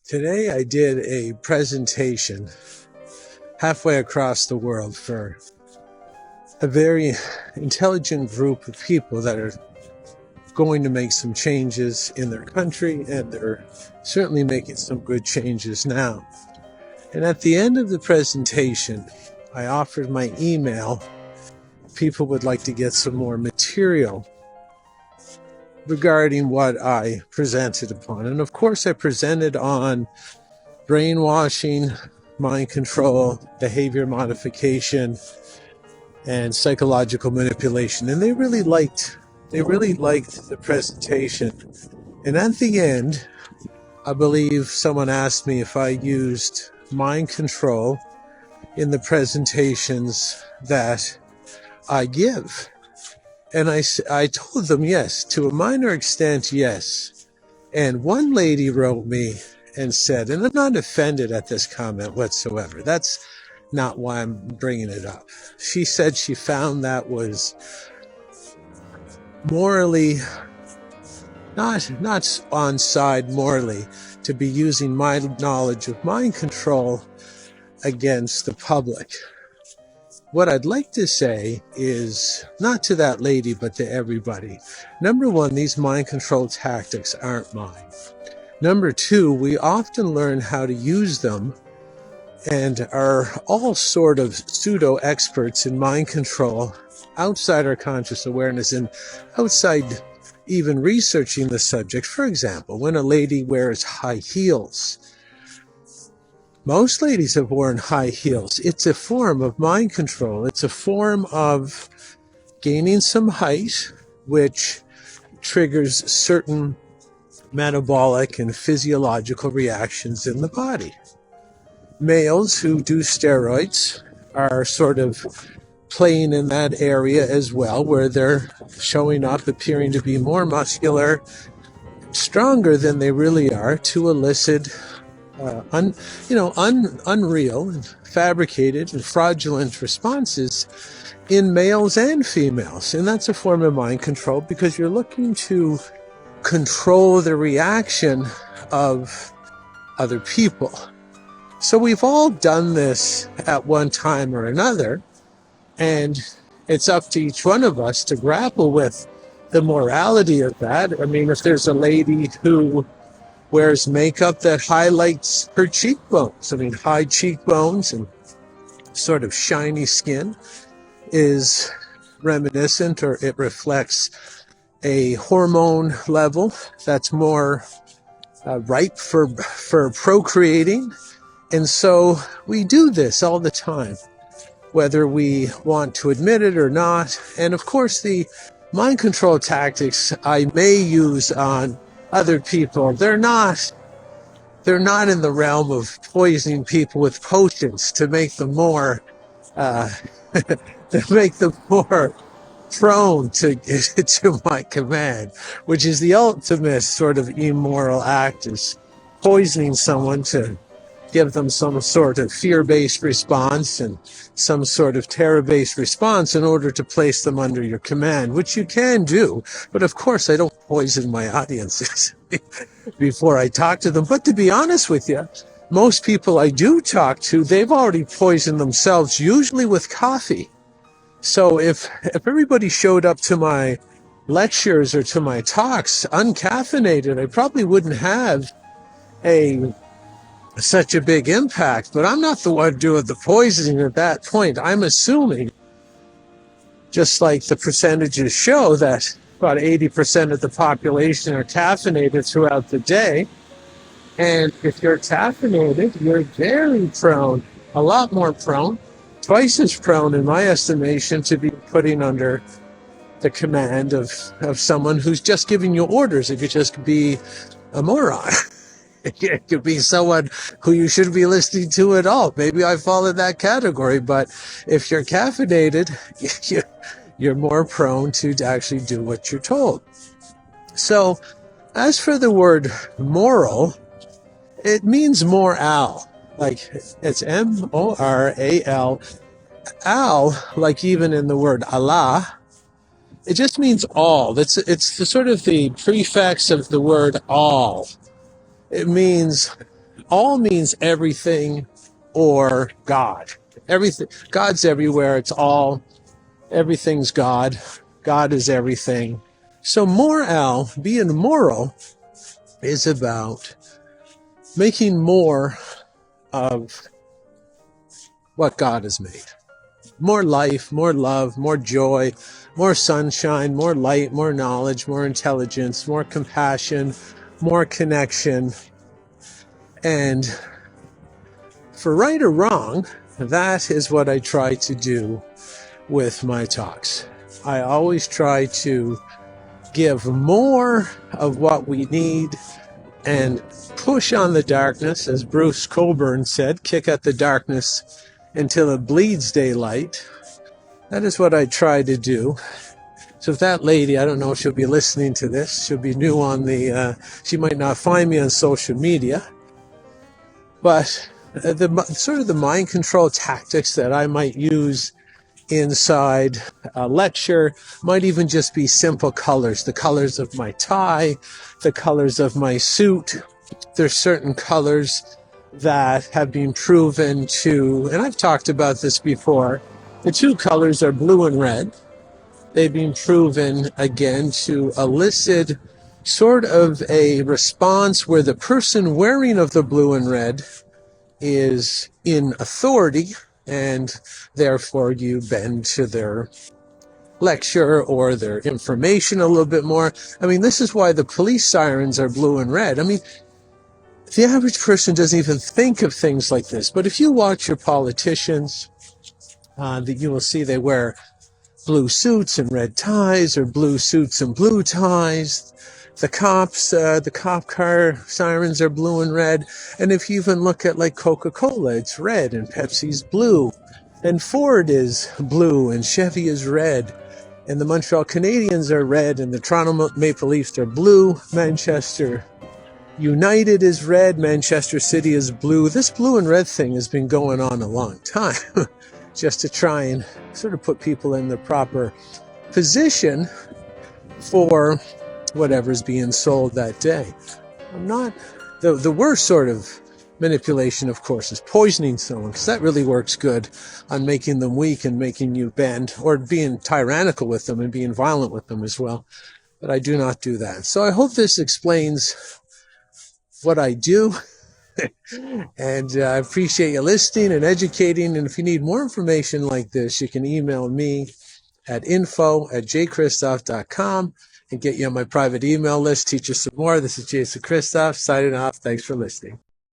Today I did a presentation halfway across the world for a very intelligent group of people that are going to make some changes in their country, and they're certainly making some good changes now. And at the end of the presentation, I offered my email. People would like to get some more material regarding what I presented upon. And of course, I presented on brainwashing, mind control, behavior modification, and psychological manipulation. And they really liked the presentation. And at the end, I believe someone asked me if I used mind control in the presentations that I give. And I told them yes, to a minor extent, yes. And one lady wrote me and said, and I'm not offended at this comment whatsoever. That's not why I'm bringing it up. She said she found that was morally, not on side morally, to be using my knowledge of mind control against the public. What I'd like to say is, not to that lady, but to everybody. Number one, these mind control tactics aren't mine. Number two, we often learn how to use them and are all sort of pseudo experts in mind control outside our conscious awareness and outside even researching the subject. For example, when a lady wears high heels, most ladies have worn high heels. It's a form of mind control. It's a form of gaining some height, which triggers certain metabolic and physiological reactions in the body. Males who do steroids are sort of playing in that area as well, where they're showing up, appearing to be more muscular, stronger than they really are, to elicit unreal and fabricated and fraudulent responses in males and females. And that's a form of mind control, because you're looking to control the reaction of other people. So we've all done this at one time or another, and it's up to each one of us to grapple with the morality of that. I mean, if there's a lady who wears makeup that highlights her cheekbones, high cheekbones and sort of shiny skin, is reminiscent, or it reflects a hormone level that's more ripe for procreating. And so we do this all the time, whether we want to admit it or not. And of course, the mind control tactics I may use on other people, they're not in the realm of poisoning people with potions to make them more prone to my command, which is the ultimate sort of immoral act, is poisoning someone to give them some sort of fear-based response and some sort of terror-based response in order to place them under your command, which you can do. But of course, I don't poison my audiences before I talk to them. But to be honest with you, most people I do talk to, they've already poisoned themselves, usually with coffee. So if everybody showed up to my lectures or to my talks uncaffeinated, I probably wouldn't have such a big impact. But I'm not the one doing the poisoning at that point. I'm assuming, just like the percentages show, that about 80% of the population are caffeinated throughout the day. And if you're caffeinated, you're very prone, a lot more prone, twice as prone in my estimation, to be putting under the command of someone who's just giving you orders. It could just be a moron. It could be someone who you shouldn't be listening to at all. Maybe I fall in that category, but if you're caffeinated, you're more prone to actually do what you're told. So, as for the word moral, it means morale. Like, it's M-O-R-A-L. Al, like even in the word Allah, it just means all. It's the sort of the prefix of the word all. It means All means everything or God. Everything, God's everywhere. It's all, everything's God. God is everything. So moral, being moral, is about making more of what God has made. More life, more love, more joy, more sunshine, more light, more knowledge, more intelligence, more compassion, more connection. And for right or wrong, that is what I try to do with my talks. I always try to give more of what we need and push on the darkness, as Bruce Cockburn said, kick at the darkness until it bleeds daylight. That is what I try to do. So if that lady, I don't know if she'll be listening to this, she'll be new on she might not find me on social media, but the mind control tactics that I might use inside a lecture might even just be simple colors, the colors of my tie, the colors of my suit. There's certain colors that have been proven to, and I've talked about this before, the two colors are blue and red. They've been proven again to elicit sort of a response where the person wearing of the blue and red is in authority, and therefore you bend to their lecture or their information a little bit more. I mean, this is why the police sirens are blue and red. I mean, the average person doesn't even think of things like this. But if you watch your politicians, that you will see they wear blue suits and red ties, or blue suits and blue ties. The cops, the cop car sirens are blue and red. And if you even look at like Coca-Cola, it's red, and Pepsi's blue, and Ford is blue, and Chevy is red, and the Montreal Canadiens are red, and the Toronto Maple Leafs are blue. Manchester United is red. Manchester City is blue. This blue and red thing has been going on a long time, just to try and sort of put people in the proper position for whatever's being sold that day. I'm not, the worst sort of manipulation, of course, is poisoning someone, because that really works good on making them weak and making you bend, or being tyrannical with them and being violent with them as well. But I do not do that. So I hope this explains what I do. And I appreciate you listening and educating. And if you need more information like this, you can email me at info@jchristoff.com and get you on my private email list. Teach you some more. This is Jason Christoff signing off. Thanks for listening.